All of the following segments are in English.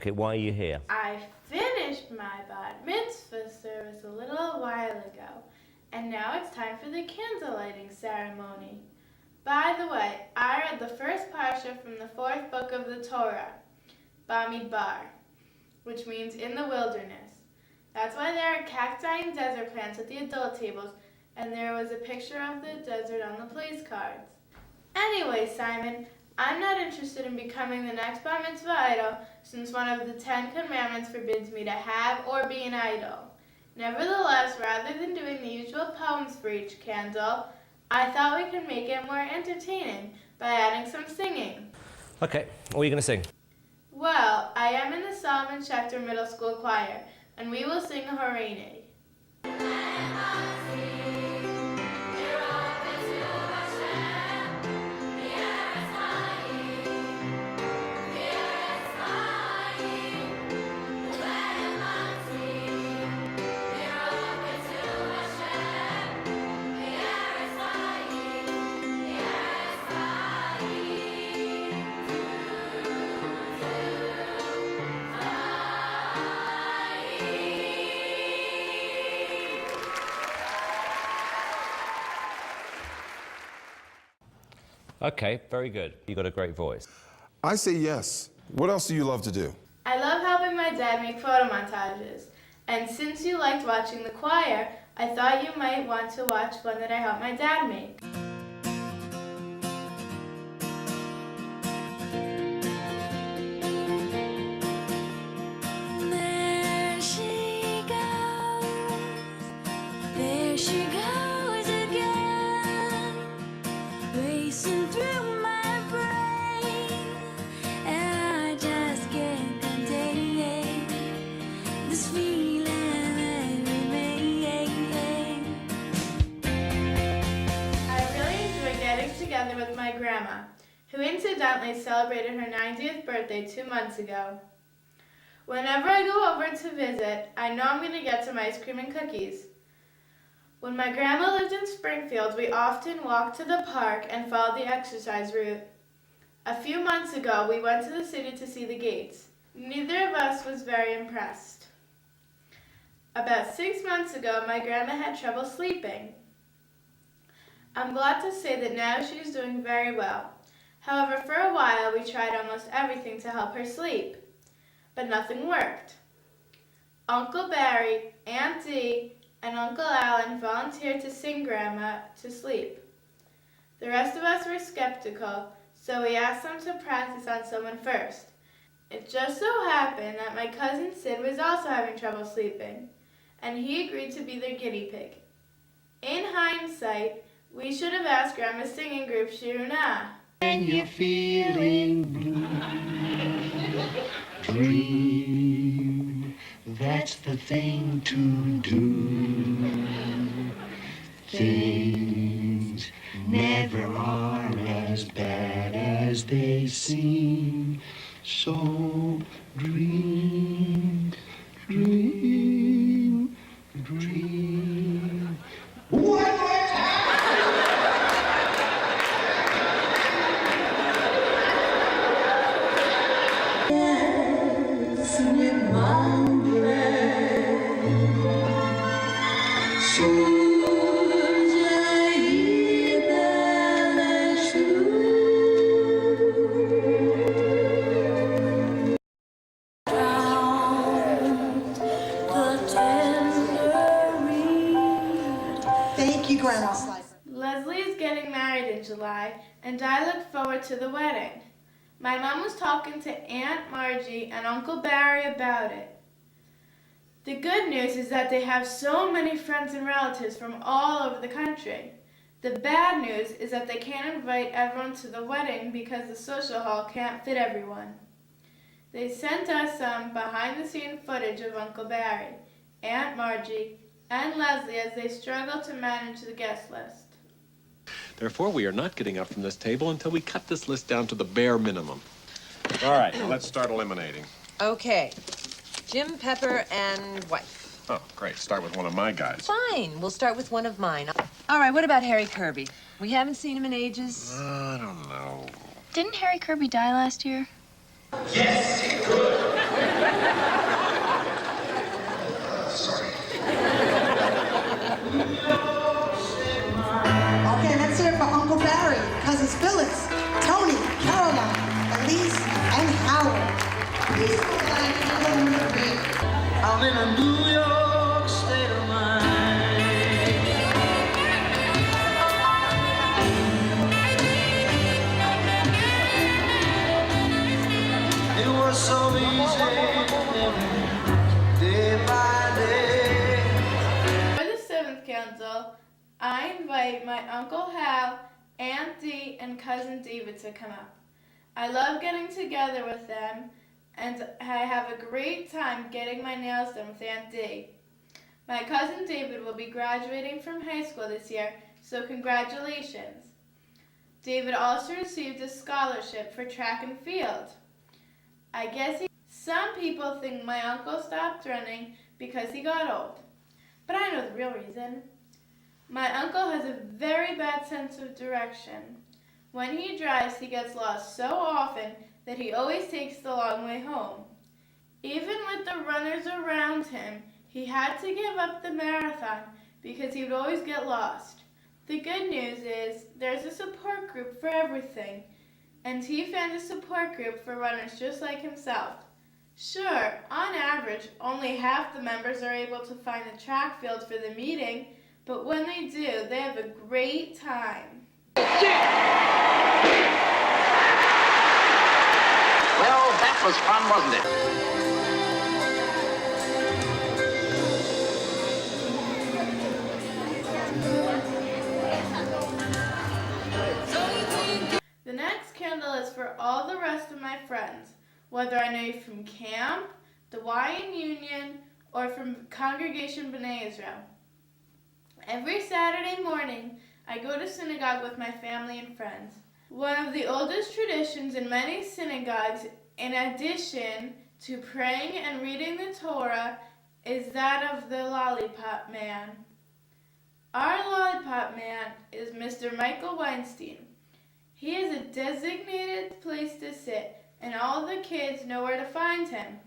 Okay, why are you here? I finished my bat mitzvah service a little while ago, and now it's time for the candle lighting ceremony. By the way, I read the first parsha from the 4th book of the Torah, Bamidbar, which means in the wilderness. That's why there are cacti and desert plants at the adult tables, and there was a picture of the desert on the place cards. Anyway, Simon, I'm not interested in becoming the next bar mitzvah idol, since one of the 10 commandments forbids me to have or be an idol. Nevertheless, rather than doing the usual poems for each candle, I thought we could make it more entertaining by adding some singing. Okay, what are you going to sing? Well, I am in the Solomon Schechter Middle School Choir, and we will sing Horeine. Okay, very good. You got a great voice. I say yes. What else do you love to do? I love helping my dad make photo montages. And since you liked watching the choir, I thought you might want to watch one that I helped my dad make. There she goes again, racing through my brain, and I just can't contain this feeling that remains. I really enjoy getting together with my grandma, who incidentally celebrated her 90th birthday 2 months ago. Whenever I go over to visit, I know I'm going to get some ice cream and cookies. When my grandma lived in Springfield, we often walked to the park and followed the exercise route. A few months ago, we went to the city to see the gates. Neither of us was very impressed. About 6 months ago, my grandma had trouble sleeping. I'm glad to say that now she's doing very well. However, for a while, we tried almost everything to help her sleep, but nothing worked. Uncle Barry, Aunt Dee, and Uncle Alan volunteered to sing Grandma to sleep. The rest of us were skeptical, so we asked them to practice on someone first. It just so happened that my cousin Sid was also having trouble sleeping, and he agreed to be their guinea pig. In hindsight, we should have asked Grandma's singing group Shiruna. When you're feeling blue, dream, that's the thing to do. Things never are as bad as they seem, so dream, dream, dream. Thank you, Grandma Slifer. Leslie is getting married in July, and I look forward to the wedding. My mom was talking to Aunt Margie and Uncle Barry about it. The good news is that they have so many friends and relatives from all over the country. The bad news is that they can't invite everyone to the wedding because the social hall can't fit everyone. They sent us some behind-the-scenes footage of Uncle Barry, Aunt Margie, and Leslie as they struggle to manage the guest list. Therefore, we are not getting up from this table until we cut this list down to the bare minimum. All right, let's start eliminating. Okay. Jim, Pepper, and wife. Oh, great. Start with one of my guys. Fine. We'll start with one of mine. All right, what about Harry Kirby? We haven't seen him in ages. I don't know. Didn't Harry Kirby die last year? Yes, good. Okay, let's hear it for Uncle Barry, cousins Phyllis, Tony, Caroline, Elise, and Howard. Please go back to number 3. I'm in a New York state of mind. It was so easy, day by day. For the 7th candle, I invite my Uncle Hal, Aunt Dee, and Cousin David to come up. I love getting together with them, and I have a great time getting my nails done with Aunt Dee. My cousin David will be graduating from high school this year, so congratulations. David also received a scholarship for track and field. I guess some people think my uncle stopped running because he got old, but I know the real reason. My uncle has a very bad sense of direction. When he drives, he gets lost so often that he always takes the long way home. Even with the runners around him, he had to give up the marathon because he would always get lost. The good news is there's a support group for everything, and he found a support group for runners just like himself. Sure, on average, only half the members are able to find the track field for the meeting, but when they do, they have a great time. Well, that was fun, wasn't it? The next candle is for all the rest of my friends, whether I know you from camp, the Hawaiian Union, or from Congregation B'nai Israel. Every Saturday morning, I go to synagogue with my family and friends. One of the oldest traditions in many synagogues, in addition to praying and reading the Torah, is that of the Lollipop Man. Our Lollipop Man is Mr. Michael Weinstein. He has a designated place to sit, and all the kids know where to find him.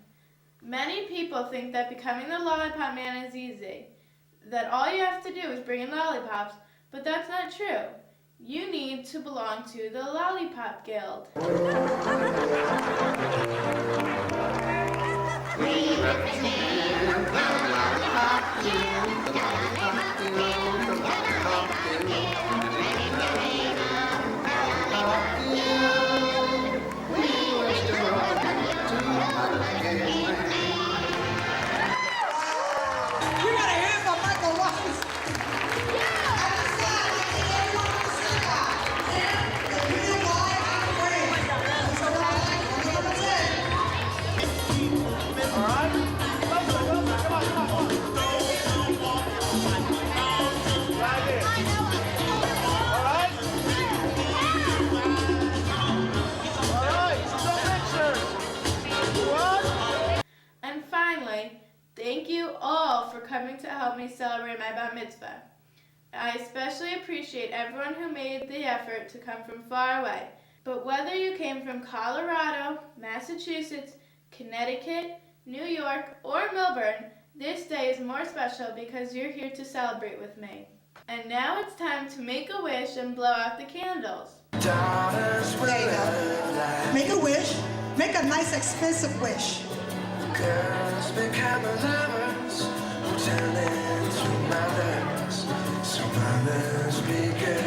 Many people think that becoming the Lollipop Man is easy, that all you have to do is bring in lollipops, but that's not true. You need to belong to the Lollipop Guild. And finally, thank you all for coming to help me celebrate my bat mitzvah. I especially appreciate everyone who made the effort to come from far away. But whether you came from Colorado, Massachusetts, Connecticut, New York, or Melbourne, this day is more special because you're here to celebrate with me. And now it's time to make a wish and blow out the candles. There you go. Make a wish. Make a nice, expensive wish. Girls become lovers, who turn into mothers, so mothers be good.